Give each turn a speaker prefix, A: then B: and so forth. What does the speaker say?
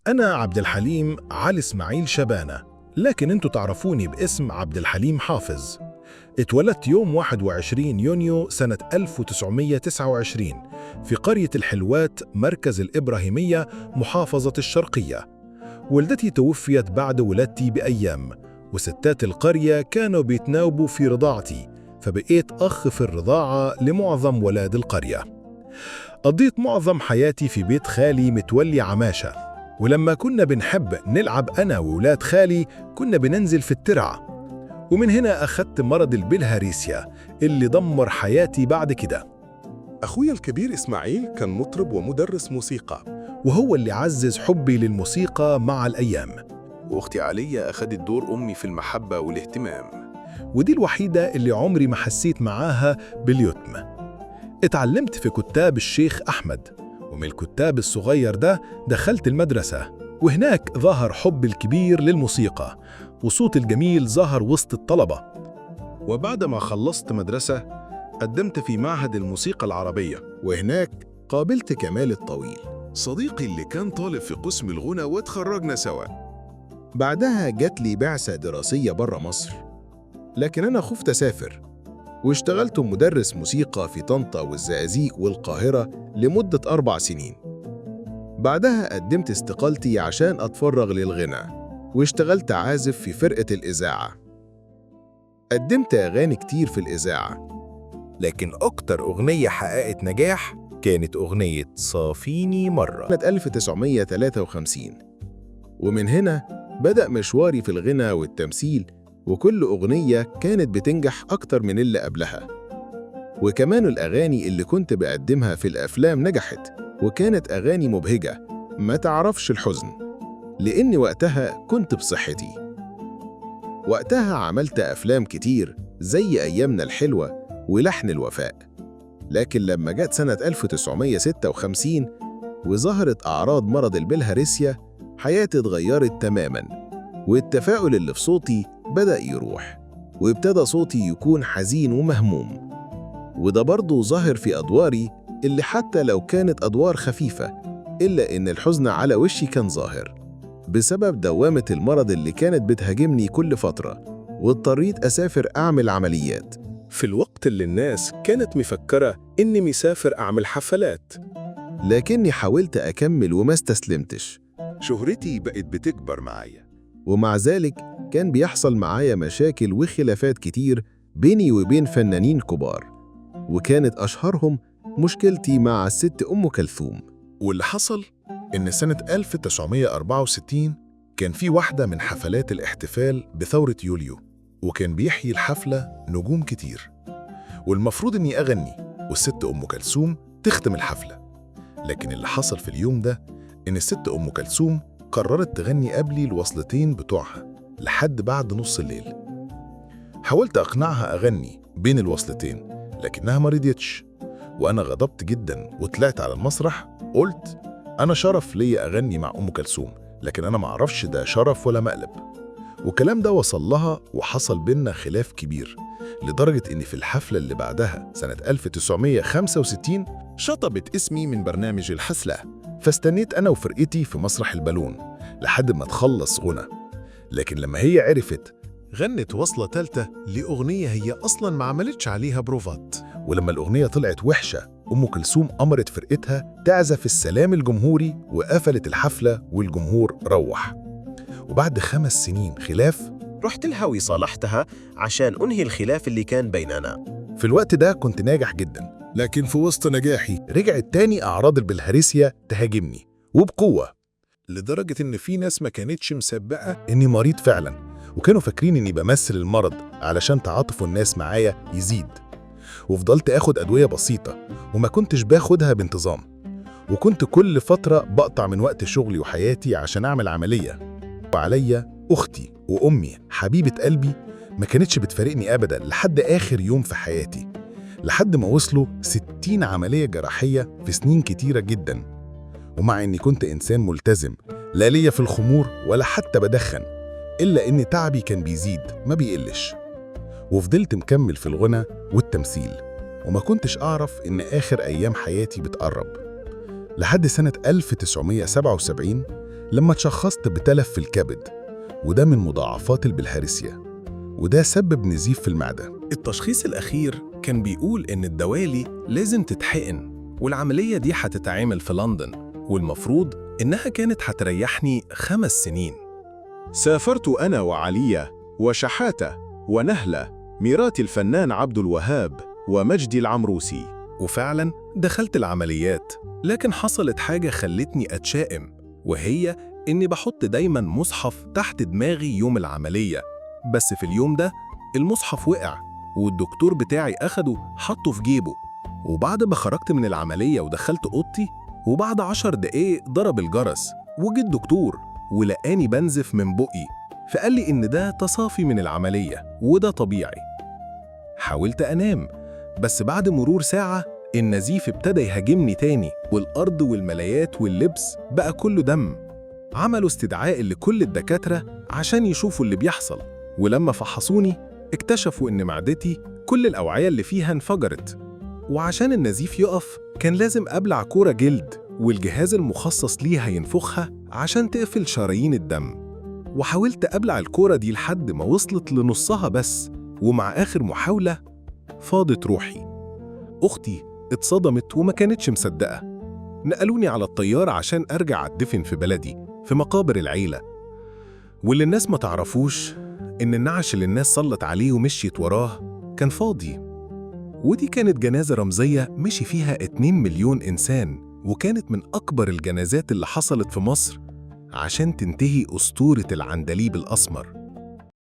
A: أنا عبد الحليم علي إسماعيل شبانة، لكن أنتوا تعرفوني باسم عبد الحليم حافظ. اتولدت يوم 21 يونيو سنة 1929 في قرية الحلوات مركز الإبراهيمية محافظة الشرقية. والدتي توفيت بعد ولادتي بأيام، وستات القرية كانوا بيتناوبوا في رضاعتي، فبقيت أخ في الرضاعة لمعظم ولاد القرية. قضيت معظم حياتي في بيت خالي متولي عماشة، ولما كنا بنحب نلعب أنا وولاد خالي كنا بننزل في الترعة. ومن هنا أخدت مرض البلهارسيا اللي دمر حياتي بعد كده.
B: أخويا الكبير إسماعيل كان مطرب ومدرس موسيقى،
A: وهو اللي عزز حبي للموسيقى مع الأيام.
B: وأختي عليا أخدت دور أمي في المحبة والاهتمام،
A: ودي الوحيدة اللي عمري ما حسيت معاها باليتم. اتعلمت في كتاب الشيخ أحمد، ومن الكتاب الصغير ده دخلت المدرسة، وهناك ظهر حب الكبير للموسيقى، وصوت الجميل ظهر وسط الطلبة.
B: وبعد ما خلصت مدرسة قدمت في معهد الموسيقى العربية،
C: وهناك قابلت كمال الطويل،
B: صديقي اللي كان طالب في قسم الغنى، واتخرجنا سوا.
C: بعدها جات لي بعثة دراسية برا مصر، لكن أنا خفت أسافر، واشتغلت مدرس موسيقى في طنطا والزقازيق والقاهرة لمدة 4 سنين. بعدها قدمت استقالتي عشان أتفرغ للغنى، واشتغلت عازف في فرقة الإذاعة. قدمت أغاني كتير في الإذاعة،
D: لكن أكتر أغنية حققت نجاح كانت أغنية صافيني مرة
C: سنة 1953. ومن هنا بدأ مشواري في الغنى والتمثيل، وكل أغنية كانت بتنجح أكتر من اللي قبلها. وكمان الأغاني اللي كنت بقدمها في الأفلام نجحت، وكانت أغاني مبهجة ما تعرفش الحزن، لأني وقتها كنت بصحتي. وقتها عملت أفلام كتير زي أيامنا الحلوة ولحن الوفاء. لكن لما جت سنة 1956 وظهرت أعراض مرض البلهارسيا، حياتي اتغيرت تماماً، والتفاؤل اللي في صوتي بدأ يروح، وابتدى صوتي يكون حزين ومهموم. وده برضه ظاهر في أدواري اللي حتى لو كانت أدوار خفيفة، إلا إن الحزن على وشي كان ظاهر بسبب دوامة المرض اللي كانت بتهاجمني كل فترة، واضطريت أسافر أعمل عمليات
B: في الوقت اللي الناس كانت مفكرة إني مسافر أعمل حفلات.
C: لكني حاولت أكمل وما استسلمتش.
B: شهرتي بقت بتكبر معايا،
C: ومع ذلك كان بيحصل معايا مشاكل وخلافات كتير بيني وبين فنانين كبار، وكانت أشهرهم مشكلتي مع الست أم كلثوم.
A: واللي حصل إن سنة 1964 كان في واحدة من حفلات الاحتفال بثورة يوليو، وكان بيحيي الحفلة نجوم كتير، والمفروض إني أغني والست أم كلثوم تختم الحفلة. لكن اللي حصل في اليوم ده إن الست أم كلثوم قررت تغني قبلي الوصلتين بتوعها لحد بعد نص الليل. حاولت أقنعها أغني بين الوصلتين، لكنها ما رضيتش، وأنا غضبت جدا وطلعت على المسرح. قلت أنا شرف ليا أغني مع أم كلثوم، لكن أنا معرفش ده شرف ولا مقلب. والكلام ده وصل لها، وحصل بينا خلاف كبير، لدرجة إن في الحفلة اللي بعدها سنة 1965 شطبت اسمي من برنامج الحسلة. فاستنيت أنا وفرقتي في مسرح البالون لحد ما تخلص غنى. لكن لما هي عرفت، غنت وصلة تالتة لأغنية هي أصلاً ما عملتش عليها بروفات. ولما الأغنية طلعت وحشة، أم كلثوم أمرت فرقتها تعزف السلام الجمهوري، وقفلت الحفلة والجمهور روح. وبعد 5 سنين خلاف
D: رحت لها وصالحتها عشان أنهي الخلاف اللي كان بيننا.
A: في الوقت ده كنت ناجح جدا، لكن في وسط نجاحي رجعت تاني أعراض البلهارسيا تهاجمني وبقوة، لدرجة إن في ناس ما كانتش مصدقة إني مريض فعلا، وكانوا فاكرين إني بمثل المرض علشان تعاطف الناس معايا يزيد. وفضلت أخد أدوية بسيطة وما كنتش باخدها بانتظام، وكنت كل فترة بقطع من وقت شغلي وحياتي عشان أعمل عملية. وعليا أختي وأمي حبيبة قلبي ما كانتش بتفارقني أبدا لحد آخر يوم في حياتي، لحد ما وصلوا 60 عملية جراحية في سنين كتيرة جدا. ومع إني كنت إنسان ملتزم، لا ليا في الخمور ولا حتى بدخن، إلا إن تعبي كان بيزيد ما بيقلش. وفضلت مكمل في الغنى والتمثيل، وما كنتش أعرف إن آخر أيام حياتي بتقرب. لحد سنة 1977 لما اتشخصت بتلف في الكبد، وده من مضاعفات البلهارسيا، وده سبب نزيف في المعدة.
D: التشخيص الأخير كان بيقول إن الدوالي لازم تتحقن، والعملية دي هتتعمل في لندن، والمفروض إنها كانت هتريحني 5 سنين.
B: سافرت أنا وعلية وشحاتة ونهلة ميرات الفنان عبد الوهاب ومجدي العمروسي.
D: وفعلا دخلت العمليات، لكن حصلت حاجة خلتني أتشائم، وهي إني بحط دايما مصحف تحت دماغي يوم العملية. بس في اليوم ده المصحف وقع، والدكتور بتاعي أخده حطه في جيبه. وبعد ما خرجت من العملية ودخلت أوضتي، وبعد 10 دقايق ضرب الجرس، وجه الدكتور ولقاني بنزف من بقي، فقال لي إن ده تصافي من العملية وده طبيعي. حاولت أنام، بس بعد مرور ساعة النزيف ابتدى يهاجمني تاني، والأرض والملايات واللبس بقى كله دم. عملوا استدعاء لكل الدكاترة عشان يشوفوا اللي بيحصل، ولما فحصوني اكتشفوا إن معدتي كل الأوعية اللي فيها انفجرت. وعشان النزيف يقف كان لازم أبلع كورة جلد، والجهاز المخصص ليها ينفخها عشان تقفل شرايين الدم. وحاولت أبلع الكورة دي لحد ما وصلت لنصها بس، ومع آخر محاولة فاضت روحي. أختي اتصدمت وما كانتش مصدقة. نقلوني على الطيارة عشان أرجع أدفن في بلدي في مقابر العيلة. واللي الناس ما تعرفوش إن النعش اللي الناس صلت عليه ومشيت وراه كان فاضي. ودي كانت جنازة رمزية مشي فيها 2 مليون إنسان، وكانت من أكبر الجنازات اللي حصلت في مصر عشان تنتهي أسطورة العندليب الأسمر.